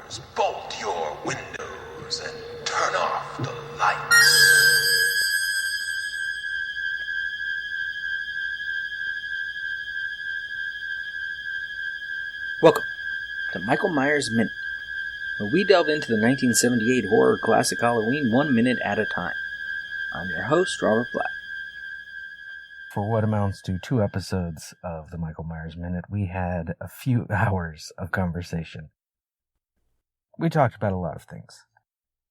doors, bolt your windows, and turn off the lights. Welcome to Michael Myers Minute, where we delve into the 1978 horror classic Halloween 1 minute at a time. I'm your host, Robert Black. For what amounts to 2 episodes of the Michael Myers Minute, we had a few hours of conversation. We talked about a lot of things.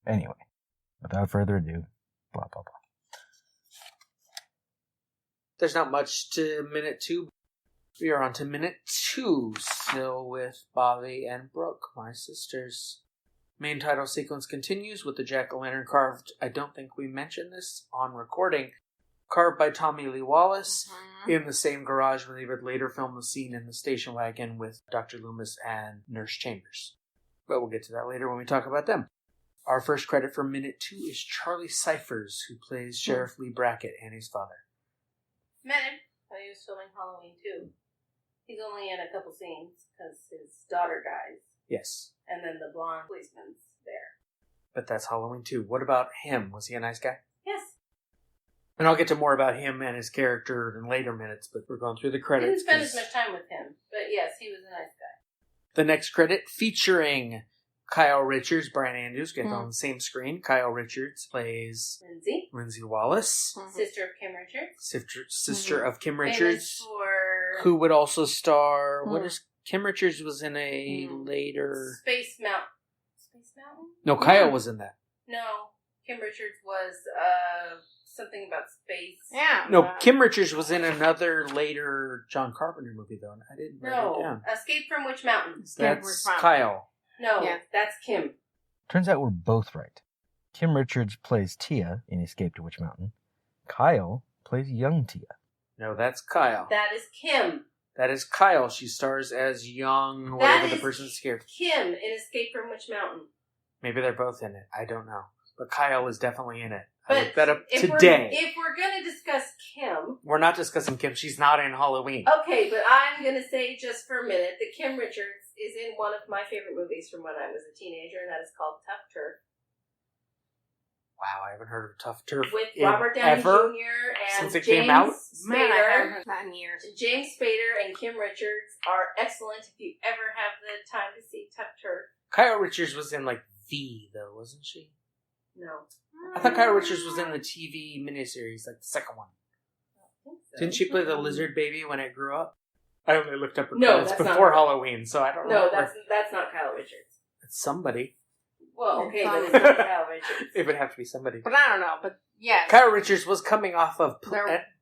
Anyway, without further ado, blah, blah, blah. There's not much to minute 2. We are on to minute 2, still with Bobby and Brooke, my sisters. Main title sequence continues with the jack-o'-lantern carved, I don't think we mentioned this on recording, carved by Tommy Lee Wallace in the same garage where they would later film the scene in the station wagon with Dr. Loomis and Nurse Chambers. But we'll get to that later when we talk about them. Our first credit for minute 2 is Charlie Cyphers, who plays Sheriff Lee Brackett, Annie's father. Met him while he was filming Halloween 2. He's only in a couple scenes because his daughter dies. Yes. And then the blonde policeman's there. But that's Halloween 2. What about him? Was he a nice guy? Yes. And I'll get to more about him and his character in later minutes, but we're going through the credits. Didn't spend as much time with him, but yes, he was a nice guy. The next credit featuring Kyle Richards, Brian Andrews, get on the same screen. Kyle Richards plays Lindsay Wallace, sister of Kim Richards. Sister of Kim Richards, who would also star. What is Kim Richards was in a later Space Mountain. Space Mountain? No, Kyle was in that. No, Kim Richards was something about space. Yeah. No, Kim Richards was in another later John Carpenter movie though. I didn't write it down. Escape from Witch Mountain. That's Kyle. No, that's Kim. Turns out we're both right. Kim Richards plays Tia in Escape to Witch Mountain. Kyle plays young Tia. No, that's Kyle. That is Kim. That is Kyle. She stars as young, whatever the person's scared. Kim in Escape from Witch Mountain. Maybe they're both in it. I don't know. But Kyle is definitely in it. But I looked that up today. If we're going to discuss Kim... We're not discussing Kim. She's not in Halloween. Okay, but I'm going to say just for a minute that Kim Richards is in one of my favorite movies from when I was a teenager, and that is called Tough Turf. Wow, I haven't heard of Tough Turf with Robert Downey Jr. and since it James came out. Spader. Man, I haven't heard that in years. James Spader and Kim Richards are excellent if you ever have the time to see Tough Turf. Kyle Richards was in like V though, wasn't she? No. I thought Kyle Richards was in the TV miniseries, like the second one. I think so. Didn't she play the lizard baby when it grew up? I only looked up her No, credits that's before not Halloween, so I don't know. No, that's not Kyle Richards. It's somebody. Well, okay, but it's not Kyle Richards. It would have to be somebody. But I don't know, but yeah. Kyle Richards was coming off of...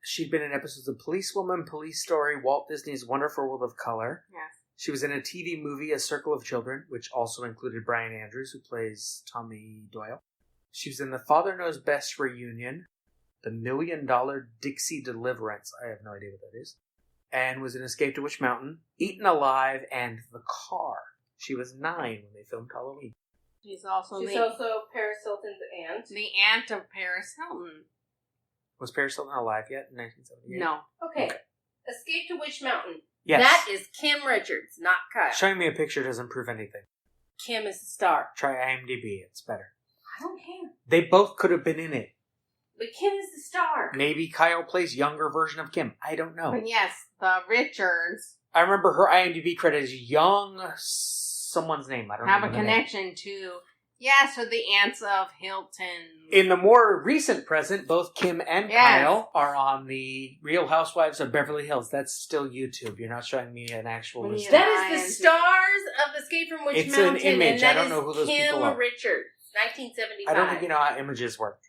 she'd been in episodes of Policewoman, Police Story, Walt Disney's Wonderful World of Color. Yes. She was in a TV movie, A Circle of Children, which also included Brian Andrews, who plays Tommy Doyle. She was in The Father Knows Best Reunion, The $1 Million Dixie Deliverance, I have no idea what that is, and was in Escape to Witch Mountain, Eaten Alive, and The Car. She was 9 when they filmed Halloween. She's also Paris Hilton's aunt. The aunt of Paris Hilton. Was Paris Hilton alive yet in 1978? No. Okay. Escape to Witch Mountain. Yes. That is Kim Richards, not Kyle. Showing me a picture doesn't prove anything. Kim is the star. Try IMDb, it's better. I don't care. They both could have been in it. But Kim is the star. Maybe Kyle plays younger version of Kim. I don't know. But yes, the Richards. I remember her IMDb credit is young someone's name. I don't know. Have a connection to... Yeah, so the aunts of Hilton. In the more recent present, both Kim and Kyle are on the Real Housewives of Beverly Hills. That's still YouTube. You're not showing me an actual list. That is the stars of Escape from Witch Mountain. It's an image. And that I don't know who those people are. Kim Richards, 1975. I don't think you know how images work.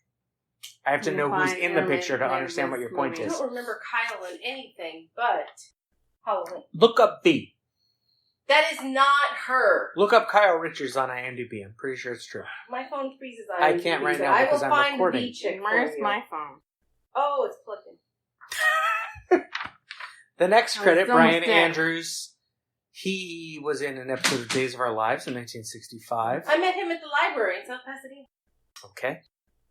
I have to know who's in the picture to understand what your point is. I don't remember Kyle in anything but Halloween. Look up V. That is not her. Look up Kyle Richards on IMDb. I'm pretty sure it's true. My phone freezes on I can't right now because I'm recording. Where's my phone? Oh, it's plugged in. The next credit, Brian Andrews. He was in an episode of Days of Our Lives in 1965. I met him at the library in South Pasadena. Okay.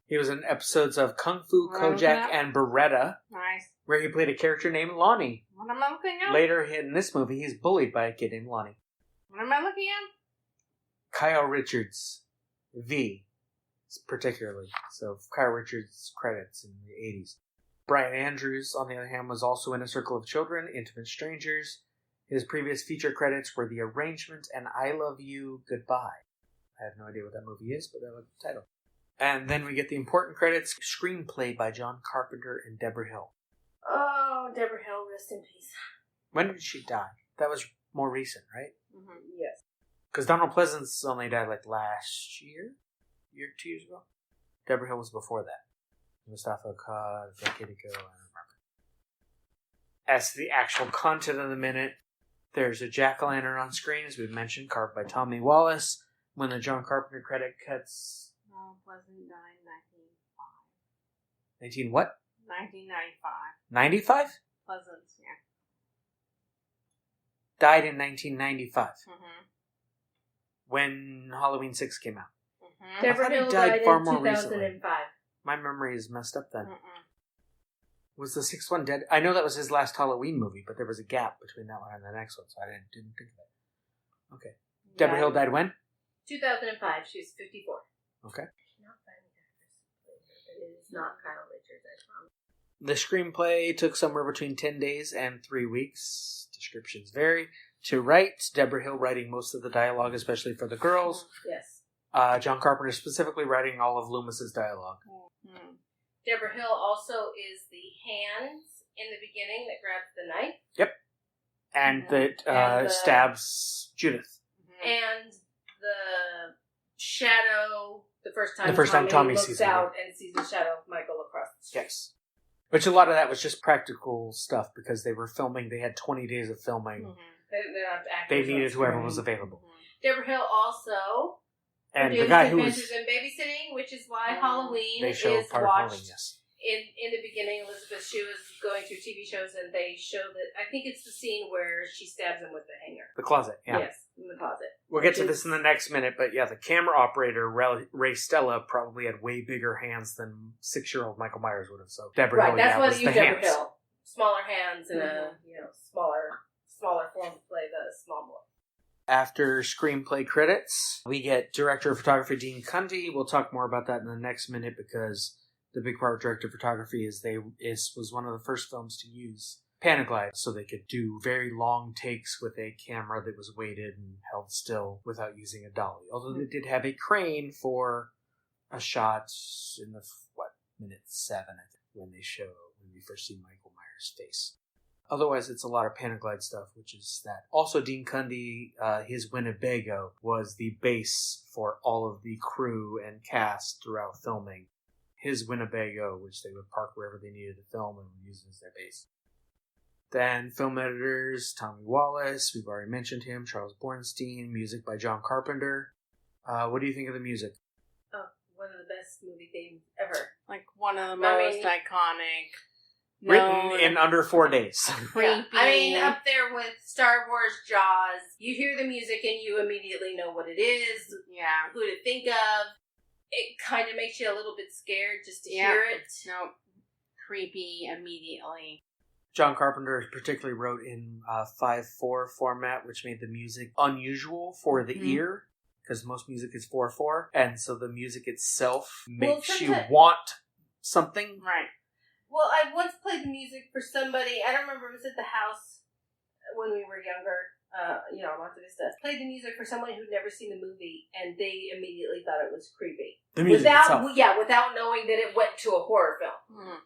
He was in episodes of Kung Fu, Kojak, and Beretta. Nice. Where he played a character named Lonnie. What am I looking at? Later in this movie, he's bullied by a kid named Lonnie. What am I looking at? Kyle Richards, V, particularly. So Kyle Richards credits in the 80s. Brian Andrews, on the other hand, was also in A Circle of Children, Intimate Strangers. His previous feature credits were The Arrangement and I Love You, Goodbye. I have no idea what that movie is, but I like the title. And then we get the important credits, screenplay by John Carpenter and Deborah Hill. Oh, Deborah Hill, rest in peace. When did she die? That was more recent, right? Mm-hmm. Yes. Because Donald Pleasance only died like last year? 2 years ago? Deborah Hill was before that. Mustafa Khan, a decade ago, I don't remember. As to the actual content of the minute, there's a jack-o'-lantern on screen, as we've mentioned, carved by Tommy Wallace. When the John Carpenter credit cuts... Pleasant died in 1995. 19 what? 1995. 95? Pleasant, yeah. Died in 1995. Mm-hmm. When Halloween 6 came out. Mm-hmm. Deborah thought he Hill died died far in more 2005. My memory is messed up then. Mm-mm. Was the 6th one dead? I know that was his last Halloween movie, but there was a gap between that one and the next one, so I didn't think of it. Okay. Deborah Hill died when? 2005. She was 54. Okay. Not finding actress, but it is not Kyle Richards, I promise. The screenplay took somewhere between 10 days and 3 weeks. Descriptions vary. To write, Deborah Hill writing most of the dialogue, especially for the girls. Yes. John Carpenter specifically writing all of Loomis's dialogue. Mm-hmm. Deborah Hill also is the hands in the beginning that grabs the knife. Yep. And that And stabs Judith. And the shadow, the first time Tommy looks sees it, out and sees the shadow of Michael across the street. Yes. Which a lot of that was just practical stuff because they were filming, they had 20 days of filming. Mm-hmm. They're not They actors needed on whoever screen. was available. Deborah Hill also And the produced guy who was... Adventures in Babysitting, which is why Halloween They is show part of Halloween, watched. yes. In the beginning, Elizabeth, she was going through TV shows, and they show that, I think it's the scene where she stabs him with the hanger. The closet, yeah. Yes, in the closet. We'll get to this in the next minute, but yeah, the camera operator, Ray Stella, probably had way bigger hands than 6-year-old Michael Myers would have. So Deborah Hill, that's yeah, what was you the Deborah hands. Hill. Smaller hands and a smaller form to play the small boy. After screenplay credits, we get director of photography Dean Cundy. We'll talk more about that in the next minute because the big part of director of photography was one of the first films to use Panaglide, so they could do very long takes with a camera that was weighted and held still without using a dolly. Although they did have a crane for a shot in the minute 7, I think, when we first see Michael Myers' face. Otherwise, it's a lot of Panaglide stuff, which is that. Also, Dean Cundy, his Winnebago was the base for all of the crew and cast throughout filming. His Winnebago, which they would park wherever they needed to film and use as their base. Then film editors, Tommy Wallace, we've already mentioned him, Charles Bornstein, music by John Carpenter. What do you think of the music? Oh, one of the best movie themes ever. Like one of the most iconic. Written in under 4 days. Creepy. Yeah. I mean, up there with Star Wars, Jaws, you hear the music and you immediately know what it is, who to think of. It kind of makes you a little bit scared just to hear it. Nope. Creepy immediately. John Carpenter particularly wrote in 5/4 format, which made the music unusual for the ear, because most music is 4/4, and so the music itself makes you want something. Right. Well, I once played the music for somebody, I don't remember, it was at the house when we were younger, Monte Vista. Played the music for someone who'd never seen the movie, and they immediately thought it was creepy. The music itself. Without knowing that it went to a horror film. Mm.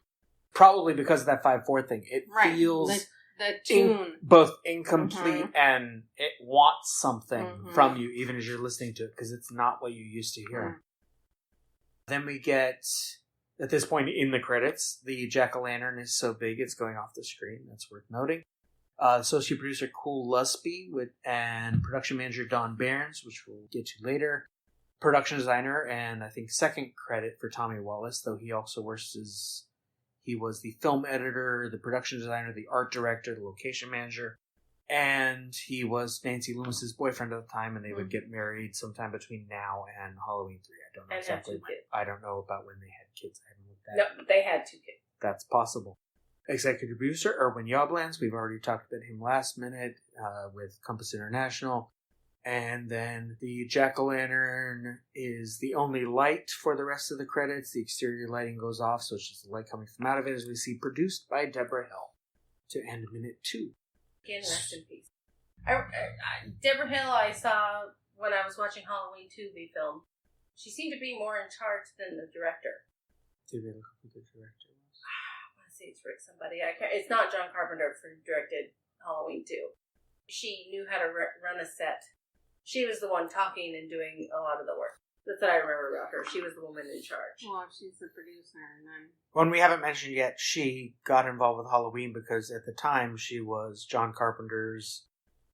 Probably because of that 5/4 thing. It feels the tune both incomplete and it wants something from you, even as you're listening to it, because it's not what you used to hear. Then we get, at this point in the credits, the jack-o'-lantern is so big it's going off the screen. That's worth noting. Associate producer Cool Lusby and production manager Don Barnes, which we'll get to later. Production designer, and I think second credit for Tommy Wallace, though he also works as... He was the film editor, the production designer, the art director, the location manager, and he was Nancy Loomis's boyfriend at the time, and they would get married sometime between now and Halloween 3. I don't know exactly. I don't know about when they had kids. I haven't looked at it. No, they had 2 kids. That's possible. Executive producer Erwin Yablans. We've already talked about him last minute with Compass International. And then the jack-o'-lantern is the only light for the rest of the credits. The exterior lighting goes off, so it's just the light coming from out of it, as we see produced by Deborah Hill to end minute 2. Again, rest in peace. Deborah Hill, I saw when I was watching Halloween 2 be filmed. She seemed to be more in charge than the director. Did we look up who the director was? I want to say it's Rick somebody. It's not John Carpenter who directed Halloween 2. She knew how to run a set. She was the one talking and doing a lot of the work. That's what I remember about her. She was the woman in charge. Well, she's the producer, and then... One we haven't mentioned yet, she got involved with Halloween because at the time she was John Carpenter's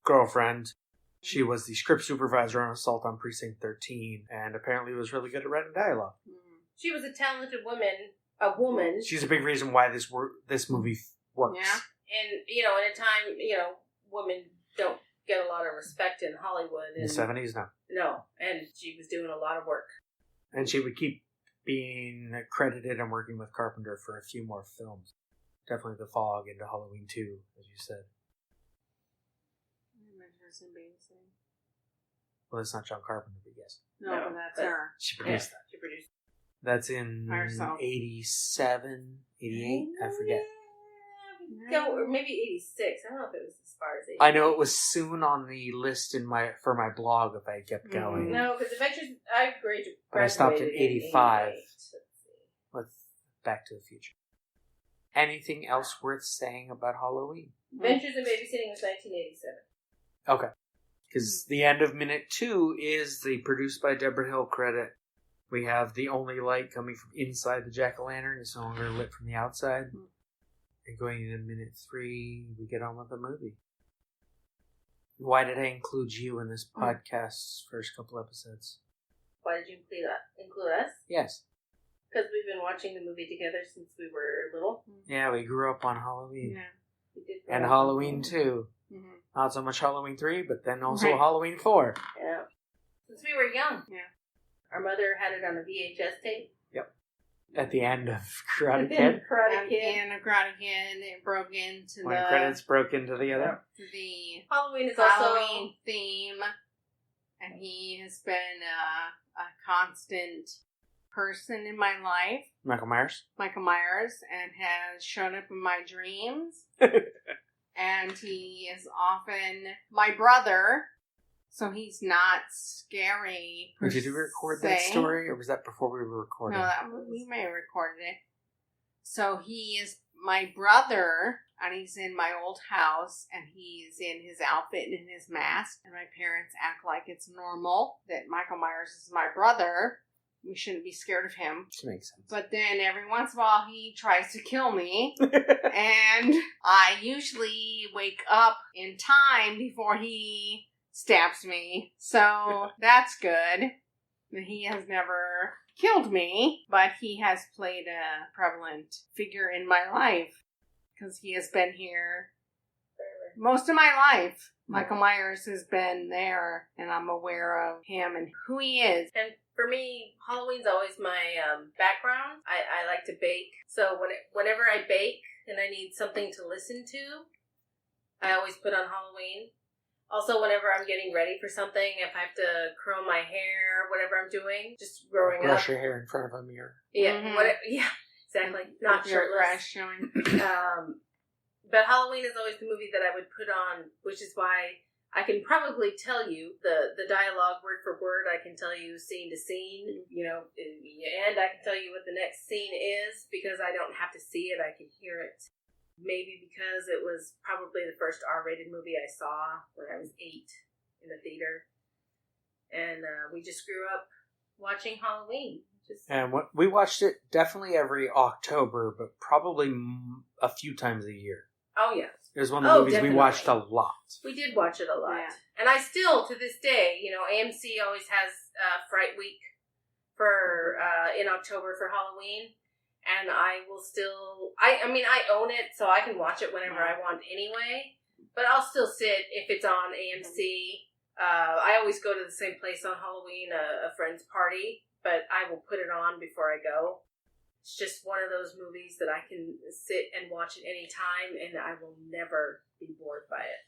girlfriend. She was the script supervisor on Assault on Precinct 13, and apparently was really good at writing dialogue. She was a talented woman. She's a big reason why this movie works. Yeah. And, in a time, women don't get a lot of respect in Hollywood. In the 70s, no. No, and she was doing a lot of work. And she would keep being credited and working with Carpenter for a few more films. Definitely The Fog into Halloween 2, as you said. Well, that's not John Carpenter, but yes. No, but that's her. She produced that. She produced. That's in Herself. 87, 88, I forget. No, or maybe 86. I don't know if it was as far as 86. I know it was soon on the list for my blog if I kept going. No, because I graduated. But I stopped at 85. 88. With Back to the Future. Anything else worth saying about Halloween? Adventures in Babysitting was 1987. Okay. Because the end of minute 2 is the produced by Deborah Hill credit. We have the only light coming from inside the jack-o'-lantern. It's no longer lit from the outside. And going into minute 3, we get on with the movie. Why did I include you in this podcast's first couple episodes? Why did you include us? Yes. Because we've been watching the movie together since we were little. Yeah, we grew up on Halloween. Yeah. We did And Halloween 2. Mm-hmm. Not so much Halloween 3, but then also Right. Halloween 4. Yeah. Since we were young. Yeah. Our mother had it on a VHS tape. At the end of Karate Kid. Karate Kid. And a Karate Kid, it broke into One credits broke into the other. the Halloween is also... Halloween theme, and he has been a constant person in my life, Michael Myers. Michael Myers, and has shown up in my dreams. And he is often my brother, so he's not scary. Did you record that story, or was that before we were recording? No, we may have recorded it. So he is my brother, and he's in my old house, and he's in his outfit and in his mask, and my parents act like it's normal that Michael Myers is my brother. We shouldn't be scared of him. Which makes sense. But then every once in a while he tries to kill me, and I usually wake up in time before he stabs me. So that's good. He has never killed me, but he has played a prevalent figure in my life because he has been here most of my life. Michael Myers has been there, and I'm aware of him and who he is. And for me, Halloween's always my background. I like to bake. So whenever I bake and I need something to listen to, I always put on Halloween. Also, whenever I'm getting ready for something, if I have to curl my hair, whatever I'm doing, just growing up. Brush your hair in front of a mirror. Yeah, Mhm. yeah, exactly. Not Your shirtless. breast showing. But Halloween is always the movie that I would put on, which is why I can probably tell you the dialogue word for word. I can tell you scene to scene, and I can tell you what the next scene is because I don't have to see it. I can hear it. Maybe because it was probably the first R-rated movie I saw when I was 8 in the theater. And we just grew up watching Halloween. And we watched it definitely every October, but probably a few times a year. Oh, yeah. It was one of the movies definitely. we watched a lot. We did watch it a lot. Yeah. And I still, to this day, AMC always has Fright Week for in October for Halloween. And I will still... I own it, so I can watch it whenever I want anyway. But I'll still sit if it's on AMC. I always go to the same place on Halloween, a friend's party. But I will put it on before I go. It's just one of those movies that I can sit and watch at any time, and I will never be bored by it.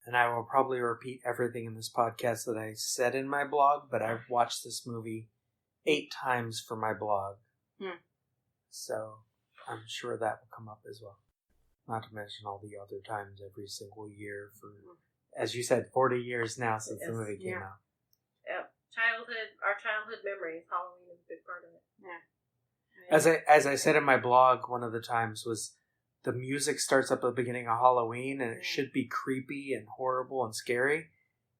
and I will probably repeat everything in this podcast that I said in my blog, but I've watched this movie 8 times for my blog. So I'm sure that will come up as well. Not to mention all the other times every single year for, as you said, 40 years now since the movie came out. Yeah. Our childhood memories, Halloween is a big part of it. Yeah. As I said in my blog, one of the times was the music starts up at the beginning of Halloween, and it should be creepy and horrible and scary,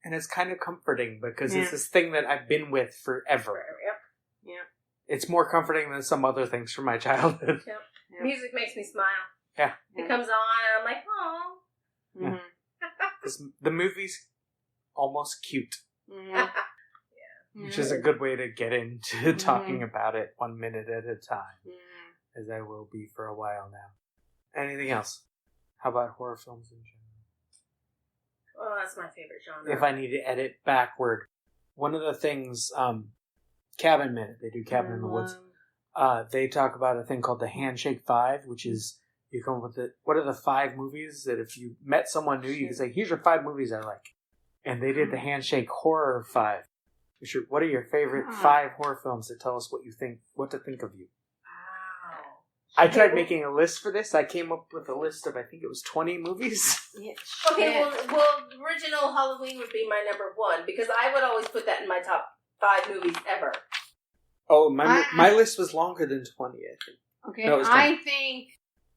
and it's kind of comforting because it's this thing that I've been with forever. Yep. It's more comforting than some other things from my childhood. Yep. Music makes me smile. Yeah. It comes on, and I'm like, oh. Yeah. The movie's almost cute. Yeah. Which is a good way to get into talking about it 1 minute at a time, as I will be for a while now. Anything else? How about horror films in general? Oh, that's my favorite genre. If I need to edit backward, one of the things, Cabin Minute, they do Cabin in the Woods, they talk about a thing called the Handshake 5, which is, you come up with what are the 5 movies that if you met someone new, you can say, here's your 5 movies I like. And they did the Handshake Horror 5. What are your favorite 5 horror films that tell us what to think of you? Wow. I tried making a list for this. I came up with a list of, I think it was 20 movies. Okay, well, original Halloween would be my number 1, because I would always put that in my top 5 movies ever. Oh, my list was longer than 20, I think. Okay, No, I think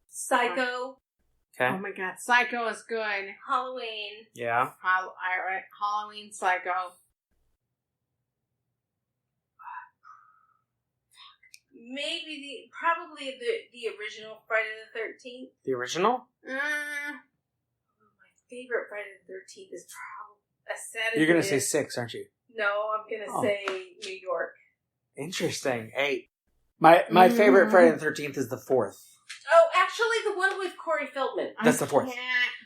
Psycho. Okay. Oh my god, Psycho is good. Halloween. Yeah. Halloween, Psycho. Maybe probably the original Friday the 13th. The original? My favorite Friday the 13th is probably as sad as You're going it to say is. 6, aren't you? No, I'm going to say New York. Interesting. 8. My favorite Friday the 13th is the 4th. Oh, actually, the one with Corey Feldman. That's the 4th.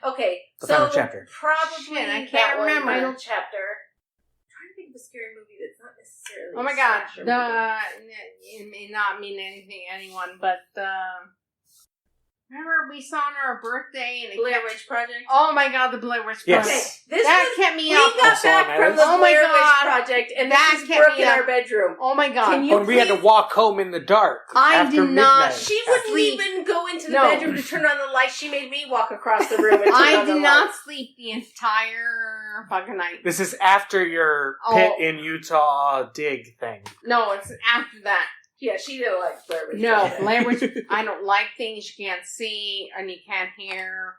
Okay, The so final chapter. probably Shit, I can't that one, remember. final chapter. I'm trying to think of a scary movie that's not necessarily. Oh my a god, slasher movie. it may not mean anyone, but remember we saw on her birthday and Blair Witch Project. Oh my god, the Blair Witch Yes. Project. Okay, this That was, kept me we up. got Also on back my from list. the Oh my Blair God. Witch Project, and That this is kept Brooke me in up. our bedroom. Oh my god. Can you When we had to please- walk home in the dark I after did not- midnight. She wouldn't Sleep. even go into the No. bedroom to turn on the light. She made me walk across the room and turn I on the did not light. sleep the entire fucking night. This is after your pit in Utah dig thing. No, it's after that. Yeah, she didn't like Blair Witch No, Project. Blair Witch. I don't like things you can't see and you can't hear.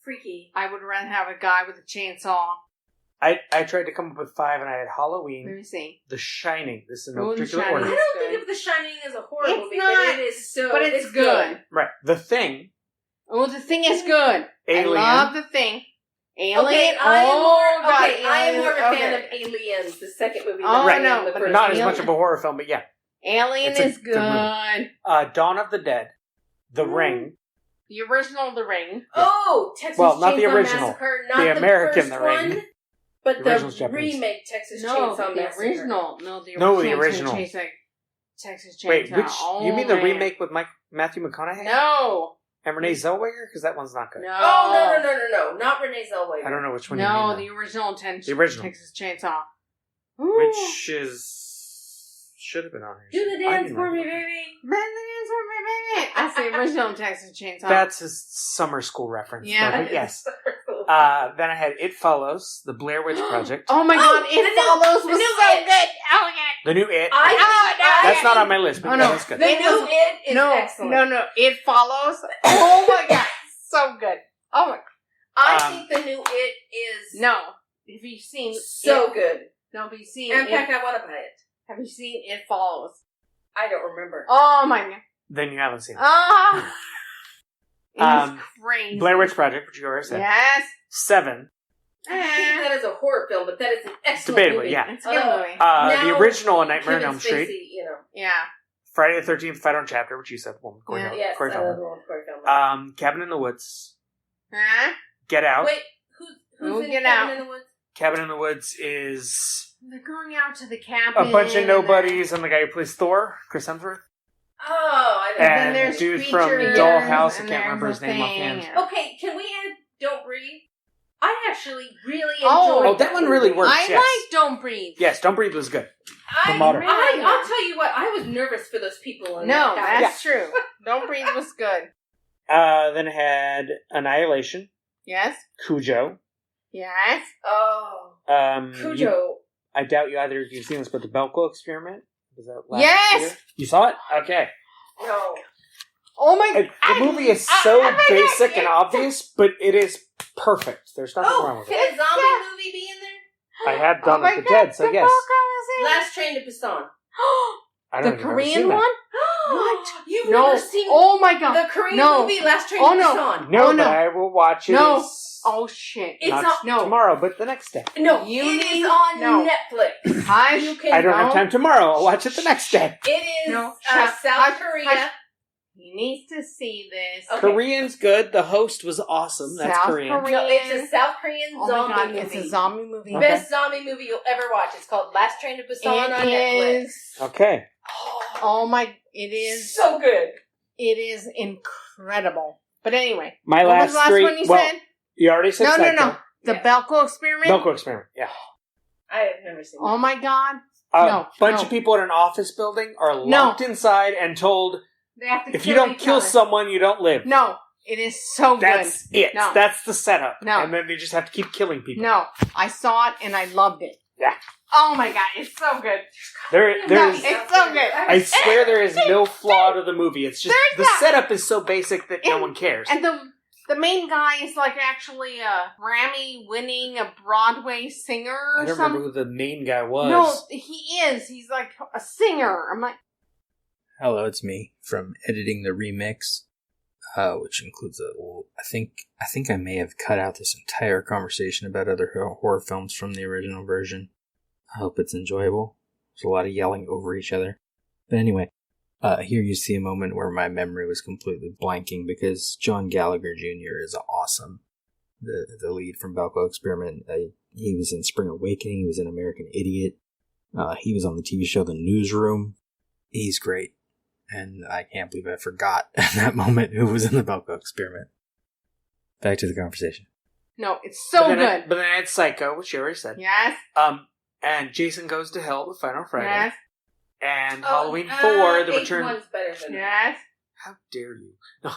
Freaky. I would rather have a guy with a chainsaw. I tried to come up with 5, and I had Let Halloween, me see. The Shining. This is in Oh, no The particular Shining. I order. don't Good. think of The Shining as a horror It's movie, not, but it is so. but it's good. Right. The Thing. Oh, the thing is good. Alien. I love the thing. Alien. Okay, I am more of a fan of Aliens, the second movie. Oh, than I am no, the but first Not as movie. much of a horror film, but yeah. Alien It's a is good good. movie. Dawn of the Dead. The Ring. The original The Ring. Oh, Texas Well, not the Chainsaw original. Massacre, not The American first The Ring. one, but The the original's Japanese. remake Texas No, Chainsaw the Massacre. original. No, the No, original. the original. Texas Chainsaw. Wait, which? Oh, you mean the man. remake with Matthew McConaughey? No. And Renee Zellweger? Because that one's not good. No. Oh, no, not Renee Zellweger. I don't know which one you No, mean. the original. The original. Texas Chainsaw. though. Ooh. Which is... should have been on here. Do the I dance didn't for know. me, baby. That's the original Texas Chainsaw. That's a summer school reference. Yeah. But yes. Then I had It Follows, The Blair Witch Project, Oh my Oh, god, the It new- Follows the was new so It. good. Oh yeah. The New It. I That's not on my list, but Oh, yeah, no. that's good. The new It is no, excellent. no, It Follows. Oh my god, so good. Oh my. I think the new It is No, have you seen so It? good. No, have you seen In fact, It? I want to buy it. Have you seen It Follows? I don't remember. Oh my god. Then you haven't seen it. Ah. It was Um, crazy. Blair Witch Project, which you already said. Yes. 7. I think that is a horror film, but that is an excellent Debatable, movie. yeah. It's a good movie. The Now, original A Nightmare on Kevin Elm Street. Spacey, you know. Yeah. Friday the 13th, Final Chapter, which you said. Well, Corey Yeah. Feldman. Yes, Corey I love Feldman. the one with Corey Feldman. Cabin in the Woods. Huh? Get Out. Wait, who's We'll in get Cabin out. in the Woods? Cabin in the Woods is They're going out to the cabin. a bunch of and nobodies and the guy who plays Thor, Chris Hemsworth. Oh, I don't And know. there's dude from creatures, Dollhouse, I and can't remember there's his name a offhand. thing. Okay, can we add Don't Breathe? I actually really Oh. enjoyed Oh, that one really works. I yes. like Don't Breathe. Yes, Don't Breathe was good. I'll Modern. tell you what, I was nervous for those people in No, that house. that's true. Don't Breathe was good. Then it had Annihilation, Yes? Cujo. Yes? Oh. Cujo. Cujo. I doubt you either of you have seen this, but the Belko Experiment. Was that last Yes! year? You saw it? Okay. No. Oh my The movie is so basic and obvious, but it is perfect. There's nothing wrong with Can it. a zombie movie be in there? I have Dawn my of the God, Dead, so the yes. Belko is in. Last Train to Busan. I The don't think I've ever Korean seen that. one? What? You've No. never seen Oh my god. the Korean No. movie Last Train Oh, to no. Busan? No, Oh, no. but I will watch it. No. It's Oh shit. It's not on, no. tomorrow, but the next day. no, You it need- is on no. Netflix. Hush. You can I don't have No. time tomorrow. I'll watch it the next day. It is No. South Hush. Korea. Hush. He needs to see this. Okay. Korean's good. The host was awesome. That's South Korean. Korea. No, it's a South Korean Oh zombie my god, movie. it's a zombie movie. Okay. Best zombie movie you'll ever watch. It's called Last Train to Busan on It Netflix. is. Okay. Oh my, it is. So good. It is incredible. But anyway. My What last was the last three. one you well, said? you already said No, no, Psycho. no. The Yeah. Belko Experiment? Belko Experiment. Yeah. I have never seen Oh my god. A No, bunch no. of people in an office building are locked inside and told, They have to if you don't kill someone, you don't live. No, it is so That's it. No. That's the setup. No. And then they just have to keep killing good. people. No, I saw it and I loved it. Yeah. Oh my god, it's so good. There No, is. it's so good. I swear there is no flaw to the movie. It's just There's the not. setup is so basic that no And- one cares. And the main guy is like actually a Grammy-winning a Broadway singer I or don't something. remember who the main guy was. No, he is. He's like a singer. I'm like, Hello, it's me from editing the remix, which includes I think I may have cut out this entire conversation about other horror films from the original version. I hope it's enjoyable. There's a lot of yelling over each other. But anyway, here you see a moment where my memory was completely blanking because John Gallagher Jr. is awesome. The lead from Belko Experiment. He was in Spring Awakening. He was in American Idiot. He was on the TV show The Newsroom. He's great. And I can't believe I forgot at that moment who was in the Belko Experiment. Back to the conversation. no, it's so but then good. But then I had Psycho, which you already said. Yes, And Jason Goes to Hell, the final Friday. yes, And Halloween 4, the eighth return. one's better than yes. How dare you? No,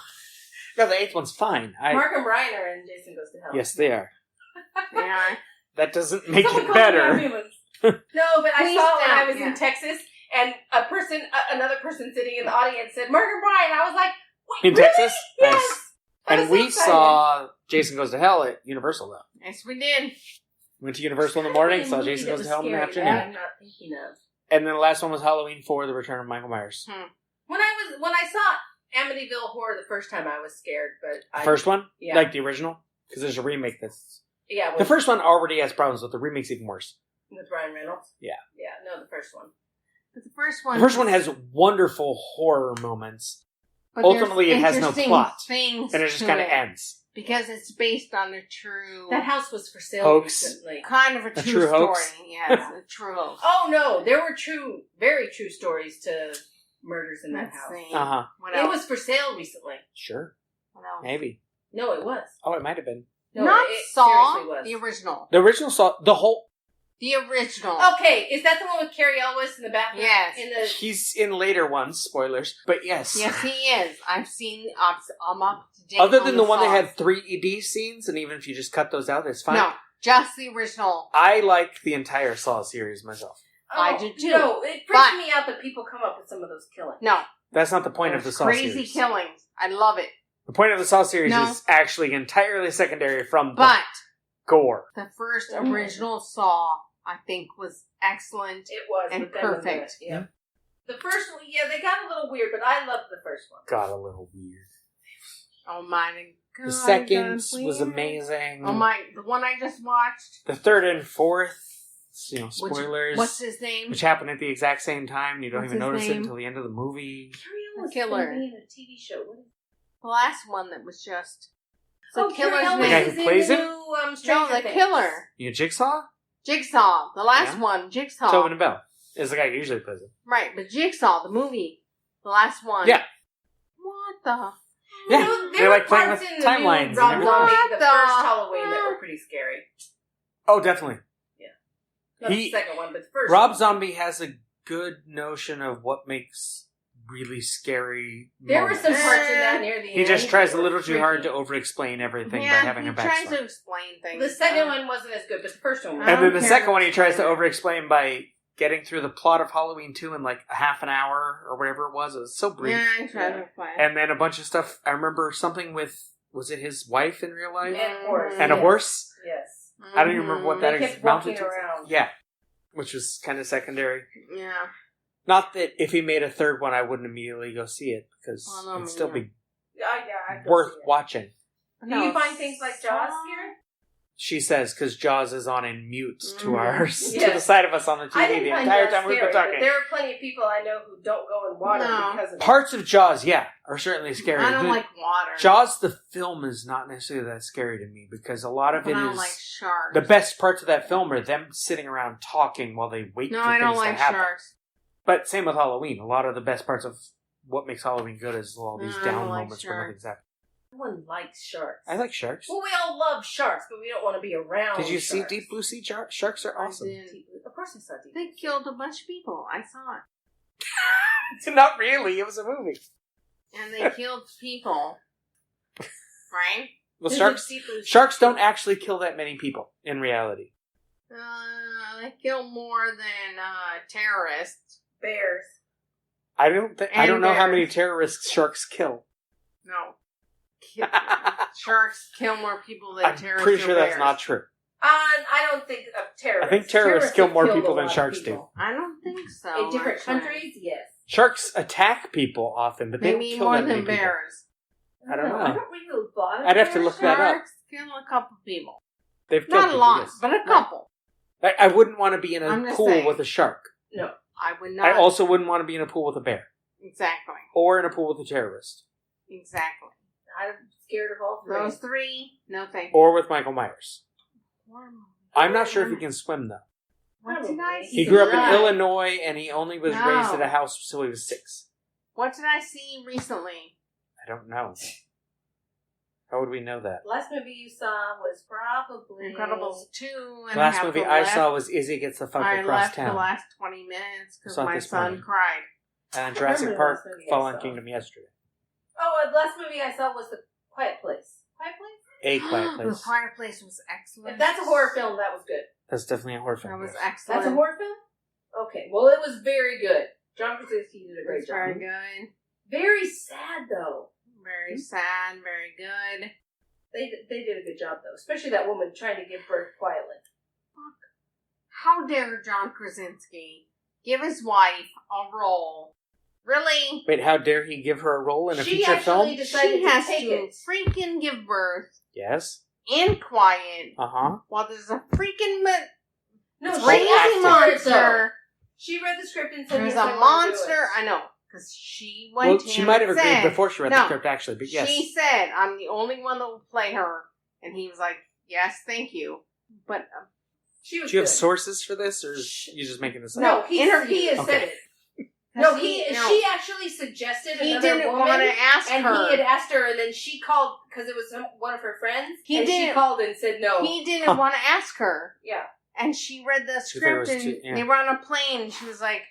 no, the 8th one's fine. Mark and Brian are in Jason Goes to Hell. Yes, they are. They are. That doesn't make Someone it call the better. ambulance. No, but I Please saw it when I don't, was yeah. in Texas, and another person sitting in the audience said, Mark and Brian. I was like, wait, In really? Texas? Yes. Nice. I was And so we excited. saw Jason Goes to Hell at Universal, though. Yes, we did. Went to Universal in the morning, saw Movie Jason that Goes was to Hell in the scary afternoon. that I'm not thinking of. And then the last one was Halloween 4, the return of Michael Myers. When I saw Amityville Horror the first time, I was scared, but The first one? yeah, Like the original? Because there's a remake that's... yeah, The with, first one already has problems, but the remake's even worse. with Ryan Reynolds. Yeah. No, the first one. But the first one. The first one has wonderful horror moments, but ultimately there's it has no interesting plot, Things and it just to kind of it, ends. because it's based on a true That house was for sale Hoax. recently. kind of a true, true story. hoax? Yes, a true hoax. Oh no, there were very true stories to murders in that Let's house. see. Uh-huh. What It else? was for sale recently. Sure. What else? Maybe. No, it was. Oh, it might have been. No, Not it Saw, seriously was. the original. The original saw the whole... The original. Okay, is that the one with Carrie Elwes in the bathroom? Yes. In the He's in later ones, spoilers, but yes. Yes, he is. I've seen. I'm up to date. Other on than the one that Saw. had 3 ED scenes, and even if you just cut those out, that's fine. No, just the original. I like the entire Saw series myself. I do too. No, it freaks But- me out that people come up with some of those killings. No, That's not the point of the there's Saw crazy series. killings. I love it. The point of the Saw series No. is actually entirely secondary from the But gore. the first Mm. original Saw, I think, was excellent. It was And with them in perfect. the- Yeah. The first one, yeah, they got a little weird, but I loved the first one. Got a little weird. Oh my god! The second that's was weird. amazing. Oh my! The one I just watched. The third and fourth, Which- spoilers. What's his name? which happen at the exact same time. And you don't What's even his notice it name? until the end of the movie. Carrie Elwes Killer. is in a TV show. What is The last one that was just. Oh, The Carrie killer's Elwes The guy name. who is in plays the him? new, No, Stranger the Things. killer. You know, Jigsaw? Jigsaw. The last Yeah. one. Jigsaw. Tobin and Bell is the guy who usually plays it. Right, but Jigsaw, the movie. The last one. Yeah. What the? Yeah, there they were like playing parts with in the timelines new and Rob everything. Zombie, What the the- first Halloween, that were pretty scary. Oh, definitely. Not the second one, but the first Rob one. Zombie has a good notion of what makes really scary There were moments. some parts in that near the end. He just tries a that were little too hard freaky. to over-explain everything by Yeah, having he a tries backstory. to explain things. The second one wasn't as good, but the first one was. I And then don't the care second to one he tries to explain it. over-explain by getting through the plot of Halloween 2 in like a half an hour or whatever it was. It was so brief. Yeah, I try to explain. And then a bunch of stuff. I remember something with, was it his wife in real life? And horse. And a yes. horse? Yes. I don't even remember what that They is kept mounted walking to. around. Yeah. Which was kind of secondary. Yeah. Not that if he made a third one, I wouldn't immediately go see it because Well, no, it'd still me be Yeah, I can worth see it. watching. Do you find things like Jaws scary? She says because Jaws is on in mute to Mhm. ours, to Yes. the side of us on the I TV didn't the find entire Jaws time we've been scary, but talking. there are plenty of people I know who don't go in water No. because of Parts of Jaws, yeah, are certainly scary. I don't The- like water. Jaws, the film, is not necessarily that scary to me because a lot of But it I don't is like sharks. the best parts of that film are them sitting around talking while they wait No, for I don't things to like happen. sharks. But same with Halloween. A lot of the best parts of what makes Halloween good is all these I down don't like moments where nothing's happening. No one likes sharks. I like sharks. Well, we all love sharks, but we don't want to be around. Did you see sharks. Deep Blue Sea Sharks? Sharks are awesome. I did. Of course, I saw Deep. They killed a bunch of people. I saw it. Not really. It was a movie. And they killed people. Right? Well, There's sharks. a Deep Blue Sea. Sharks don't actually kill that many people in reality. They kill more than terrorists. Bears. I don't. I don't know how bears. many terrorists sharks kill. No. Sharks kill more people than I'm terrorists. pretty sure or that's bears. not true. I don't think of terrorists. I think terrorists kill have more killed people a than lot of sharks people. I don't think so. In different actually. countries, yes. Sharks attack people often, but they Maybe don't kill more that many than people. bears. I don't know. I don't read a lot of I'd have to bears. look that up. Sharks kill a couple people. They've killed Not a people, lot, yes. but a couple. I wouldn't want to be in a I'm just pool saying. with a shark. No. I would not. I also wouldn't want to be in a pool with a bear, Exactly. or in a pool with a terrorist, Exactly. I'm scared of all three. Those three, no thank you. or with Michael Myers. Horror I'm not sure if he can swim though. What did I Probably. see? He grew up in Right. Illinois, and he only was No. raised at a house until he was 6. What did I see recently? I don't know. How would we know that? Last movie you saw was probably Incredibles 2. And The last I have movie to I left- saw was Izzy Gets the Fuck I Across left the Town. last 20 minutes because Saw it my this son morning. cried. And I Jurassic remember the Park last movie I Fallen saw. Kingdom yesterday. Oh, the last movie I saw was The Quiet Place. Quiet Place? A Quiet The Place. Quiet Place was excellent. If that's a horror film, that was good. That's definitely a horror film. That was yes. excellent. That's a horror film? Okay. Well, it was very good. John Krasinski did a It great was job. very good. Very sad, though. Very sad. Very good. They did a good job, though. Especially that woman trying to give birth quietly. How dare John Krasinski give his wife a role? Really? Wait, how dare he give her a role in a She feature actually film? decided She to has take to it. freaking give birth Yes. in quiet Uh-huh. while there's a freaking No, It's she crazy all asked acting. for it, though. monster. She read the script and said, There's yes, a I wanna do monster. it. I know. Because she went Well, to she him might have and agreed said, before she read No. the script, actually, but yes. She said, I'm the only one that will play her. And he was like, yes, thank you. But She was Do you have good. sources for this, or is you just making this up? No, he has Okay. said it. No, he- she actually suggested he another didn't woman, want to ask and her. he had asked her, and then she called because it was one of her friends. He and she didn't- called and said no. He didn't want to ask her. Yeah, And she read the She thought it script was and too- yeah. they were on a plane and she was like,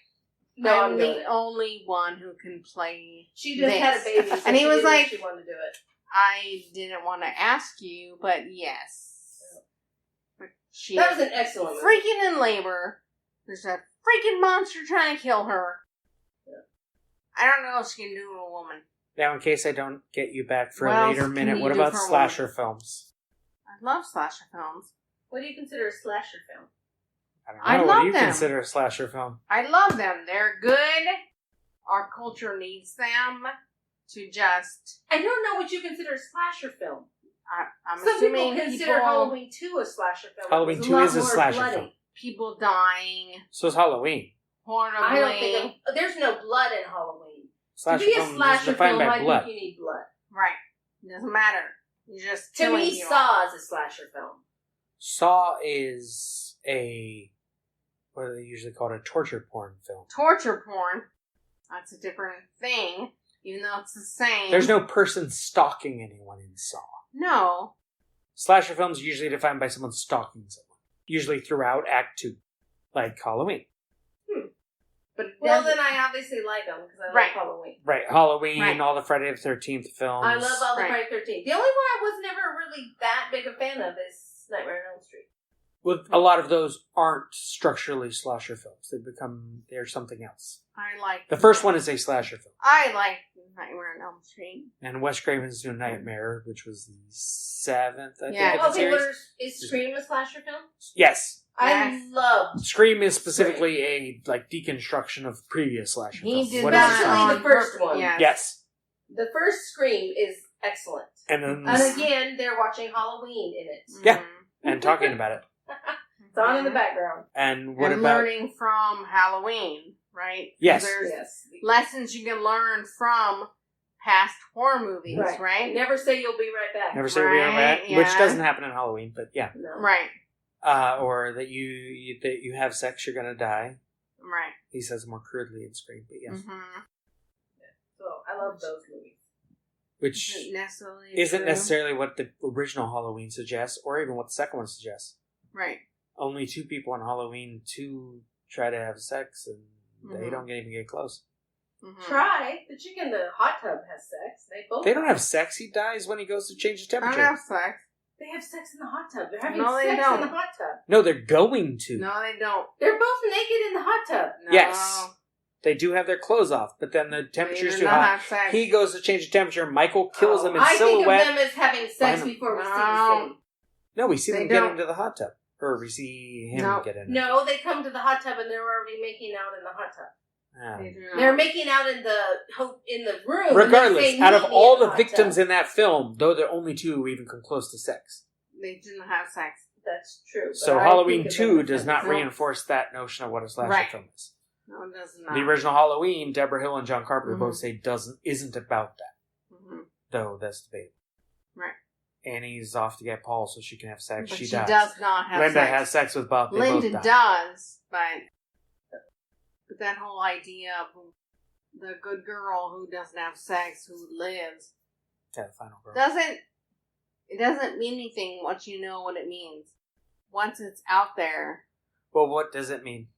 no, I'm I'm doing the it. only one who can play. She just this. had a baby, so And he she was didn't know like- she wanted to do it. I didn't want to ask you, but yes. But she That was an excellent movie. freaking in labor. There's a freaking monster trying to kill her. Yeah. I don't know what she can do to a woman. Now, in case I don't get you back for What a else later can minute, you what do about for a slasher films? I love slasher films. What do you consider a slasher film? I don't know. I what love do you them. consider a slasher film? I love them. They're good. Our culture needs them to just. I don't know what you consider a slasher film. I'm Some assuming people consider Halloween 2 a slasher film. Halloween It was 2 lot is a more slasher bloody. film. people dying So is Halloween. horribly. I don't think there's no blood in Halloween. Slasher to be a film is slasher defined film, by I blood. think you need blood. Right. Doesn't matter. You're just To killing me, people. Saw is a slasher film. Saw is what do they usually call it? A torture porn film. Torture porn. That's a different thing. Even though it's the same. There's no person stalking anyone in Saw. No. Slasher films are usually defined by someone stalking someone. Usually throughout Act 2. Like Halloween. But Well, then I obviously like them because I Right. love Halloween. Right, Halloween, Right. all the Friday the 13th films. I love all the Right. Friday 13th. The only one I was never really that big a fan of is Nightmare on Elm Street. Well, a lot of those aren't structurally slasher films. They're something else. I like The first one is a slasher film. I like Nightmare on Elm Street. And Wes Craven's New Nightmare, which was the 7th, I Yeah. think, of the Okay, series. is Scream a slasher film? Yes. I Yes. love Scream is specifically a deconstruction of previous slasher He films. did What is that it? on- the first purpose, one. Yes. Yes. the first Scream is excellent. And then And again, they're watching Halloween in it. Yeah. Mhm. and talking about it. It's on in the background. And what and about learning from Halloween, right? Yes. There's Yes. lessons you can learn from past horror movies, Right. right? Never say you'll be right back. Never Say We'll Be Right Back, Right, which yeah. doesn't happen in Halloween, but yeah. No. Right, Or that you have sex, you're gonna die. right. He says more crudely in Scream, but yes. Mm-hmm. So I love those movies. Which Isn't necessarily isn't true. necessarily what the original Halloween suggests, or even what the second one suggests. Right. Only 2 people on Halloween 2 try to have sex, and they Mhm. don't even get close. Mhm. Try. The chick in the hot tub has sex. They both They don't have sex. He dies when he goes to change the I don't temperature. have sex. They have sex in the hot tub. They're having No, they sex don't. in the hot tub. No, they're going to. No, they don't. They're both naked in the hot tub. No. Yes. They do have their clothes off, but then the temperature's They too do not hot. have sex. He goes to change the temperature. Michael kills him in I silhouette. think of them as having sex Behind before we see No. the scene. No, we see They them get don't. into the hot tub. Or we see him No. get in. No, they come to the hot tub and they're already making out in the hot tub. Ah. They do not. They're making out in the room. and Regardless, they say, out of "Meet me all in the hot victims tub." in that film, though they're only 2 who even come close to sex. They didn't have sex. That's true. but So I Halloween think of 2 them as does not having sex. reinforce that notion of what a slasher Right. film is. No, it does not. The original Halloween, Deborah Hill and John Carpenter Mhm. both say isn't about that. hmm Though that's debatable. Right. Annie's off to get Paul so she can have sex. But She she dies. does not have Linda sex. has sex with Bob. They Linda both die. does, but that whole idea of the good girl who doesn't have sex, who lives, Yeah, the final girl. it doesn't mean anything once you know what it means. Once it's out there, Well, what does it mean?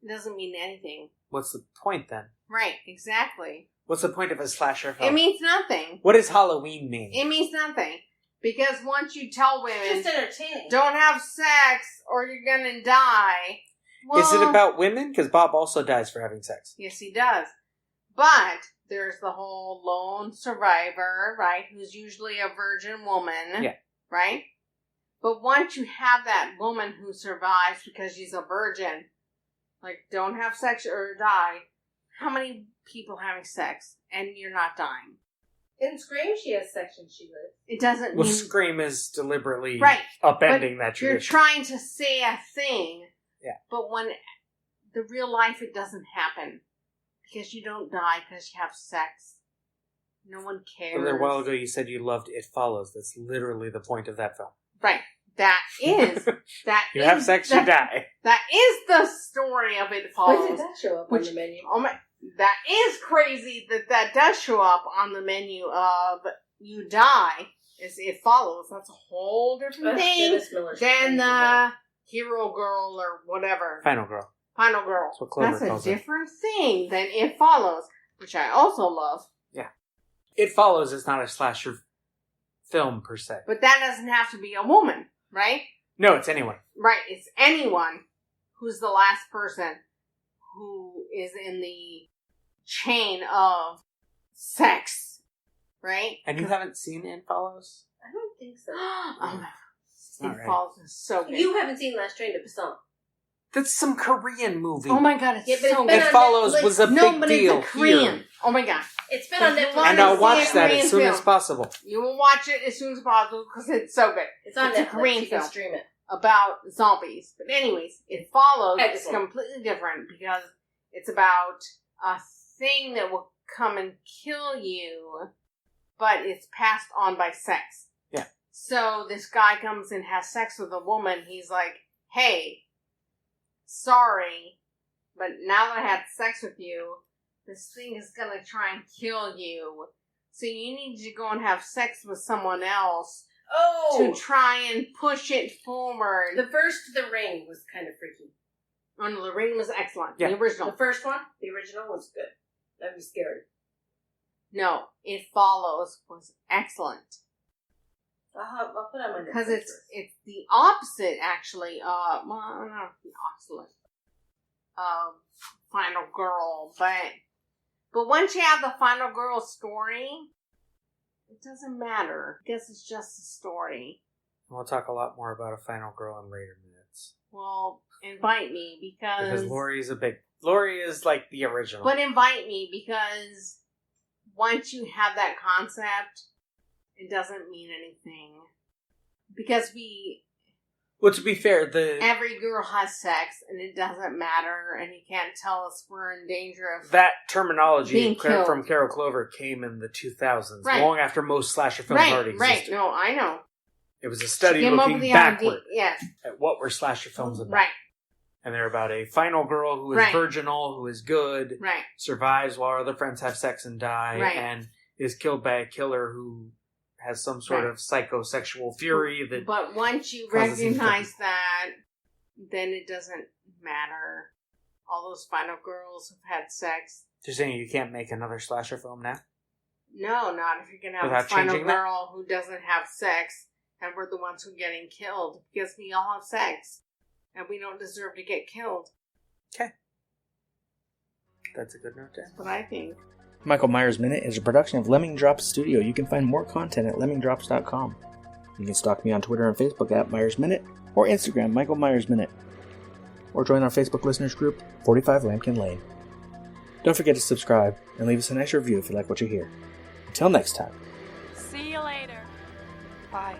it doesn't mean anything. What's the point then? Right, exactly. What's the point of a slasher film? It means nothing. What does Halloween mean? It means nothing. Because once you tell women, Just entertaining. don't have sex or you're gonna die. Well, Is it about women? Because Bob also dies for having sex. Yes, he does. But there's the whole lone survivor, right? Who's usually a virgin woman. Yeah. Right? But once you have that woman who survives because she's a virgin, like don't have sex or die, how many people having sex and you're not dying? In Scream, she has sex and she lives. It doesn't Well, mean... Scream is deliberately Right. upending But that you're tradition. trying to say a thing. Yeah. But when the real life, it doesn't happen. Because you don't die because you have sex. No one cares. A little while ago, you said you loved It Follows. That's literally the point of that film. Right. That is. You have sex, you die. That is the story of It Why did Follows. that show up Which- on the menu? Oh my. That is crazy that does show up on the menu of You Die. It Follows. That's a whole different That's thing Dennis Miller's than crazy the Hero Girl or whatever. Final Girl. Final Girl. That's what Clover That's a calls it. different thing than It Follows, which I also love. It Follows is not a slasher film per se. But that doesn't have to be a woman, right? No, it's anyone. Right. It's anyone who's the last person who is in the chain of sex, right? And you haven't seen It Follows? I don't think so. Oh, It Alright. Follows is so good. You haven't seen Last Train to Busan. That's some Korean movie. Oh my god, it's Yeah, but so it's been It on Follows Netflix. was a No, big but deal it's a Korean. here. Oh my god. It's been on If you Netflix. wanna And I'll see watch a that Korean as soon as film. possible. You will watch it as soon as possible because it's so good. It's on It's a Netflix. Korean You can film. stream it. About zombies. But anyways, It Follows is Excellent. completely different because it's about a thing that will come and kill you, but it's passed on by sex. Yeah. So this guy comes and has sex with a woman. He's like, hey, sorry, but now that I had sex with you, this thing is gonna try and kill you. So you need to go and have sex with someone else to try and push it forward. The first, The Ring, was kind of freaky. Oh, no, The Ring was excellent. Yeah. The original. The first one, the original, was good. That was scary. No, It Follows was excellent. I'll put on my Because Netflix it's the opposite, actually. Well, not the opposite of Final Girl, but once you have the Final Girl story, it doesn't matter because it's just a story. We'll talk a lot more about a Final Girl in later minutes. Well, invite me because Lori is like the original. But invite me because once you have that concept, it doesn't mean anything. Because well, to be fair, every girl has sex, and it doesn't matter, and you can't tell us we're in danger of that terminology being killed. from Carol Clover came in the 2000s, Right. long after most slasher films already existed. Right, no, I know. It was a study Came up looking with the backward idea, yes. at what were slasher films about. Right, And they're about a final girl who is Right. virginal, who is good, right. survives while her other friends have sex and die, Right. and is killed by a killer who has some sort of psychosexual fury that... But once you causes him to recognize that, then it doesn't matter. All those final girls have had sex. You're saying you can't make another slasher film now? No, not if you're going to have Without a final changing that? girl who doesn't have sex, and we're the ones who are getting killed, because we all have sex, and we don't deserve to get killed. Okay. That's a good note, Dan. That's what I think. Michael Myers Minute is a production of Lemming Drops Studio. You can find more content at lemmingdrops.com. You can stalk me on Twitter and Facebook at Myers Minute, or Instagram, Michael Myers Minute. Or join our Facebook listeners group, 45 Lambkin Lane. Don't forget to subscribe, and leave us a nice review if you like what you hear. Until next time. See you later. Bye.